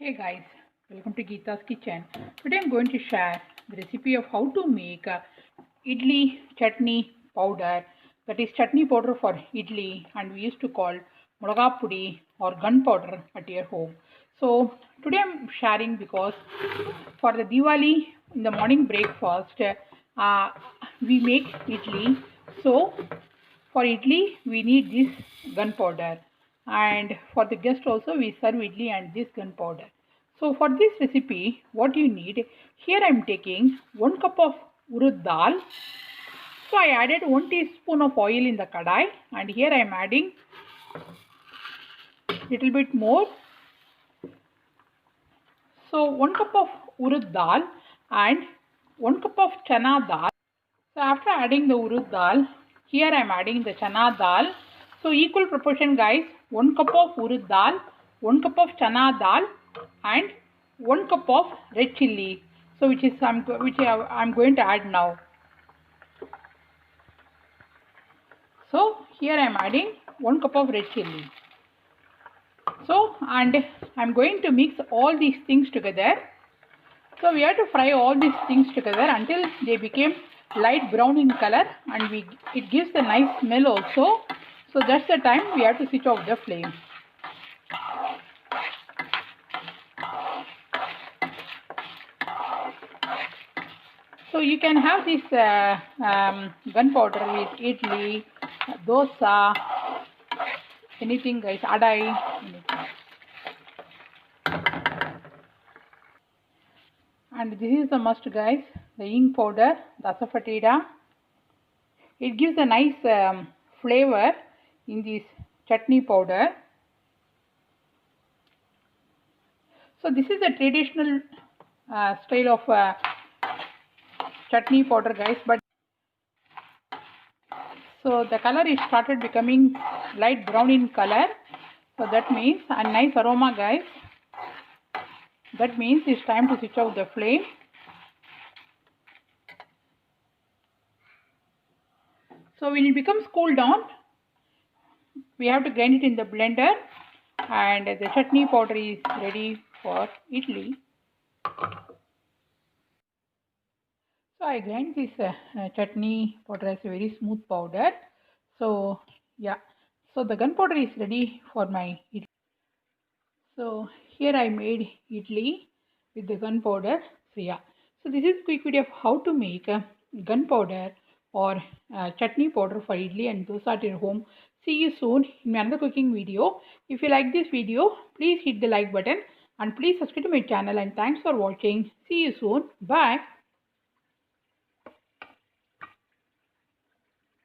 Hey guys, welcome to Geeta's Kitchen. Today I'm going to share the recipe of how to make idli chutney powder. That is chutney powder for idli, and we used to call mulaga pudi or gunpowder at your home. So today I'm sharing because for the Diwali in the morning breakfast we make idli. So for idli we need this gunpowder, and for the guest also we serve idli and this gunpowder. So for this recipe what you need, here I am taking 1 cup of urud dal. So I added 1 teaspoon of oil in the kadai, and here I am adding little bit more. So 1 cup of urud dal and 1 cup of chana dal. So after adding the urud dal, here I am adding the chana dal. So equal proportion guys, 1 cup of urud dal, 1 cup of chana dal and 1 cup of red chilli. So which I'm going to add now. So here I am adding 1 cup of red chilli. So and I'm going to mix all these things together. So we have to fry all these things together until they become light brown in color, and it gives a nice smell also. So that's the time we have to switch off the flame. So you can have this gunpowder with idli, dosa, anything guys, adai, anything. And this is the must guys, the ink powder, the asafoetida. It gives a nice flavor in this chutney powder. So this is the traditional style of chutney powder guys, but so the color is started becoming light brown in color. So that means a nice aroma guys. That means it's time to switch off the flame. So when it becomes cool down, we have to grind it in the blender, and the chutney powder is ready for idli. So I grind this chutney powder as a very smooth powder. So yeah, so the gunpowder is ready for my idli. So here I made idli with the gunpowder. So yeah, so this is a quick video of how to make a gunpowder or chutney powder for idli and dosa at your home. See you soon in another cooking video. If you like this video, please hit the like button and please subscribe to my channel, and thanks for watching. See you soon. Bye.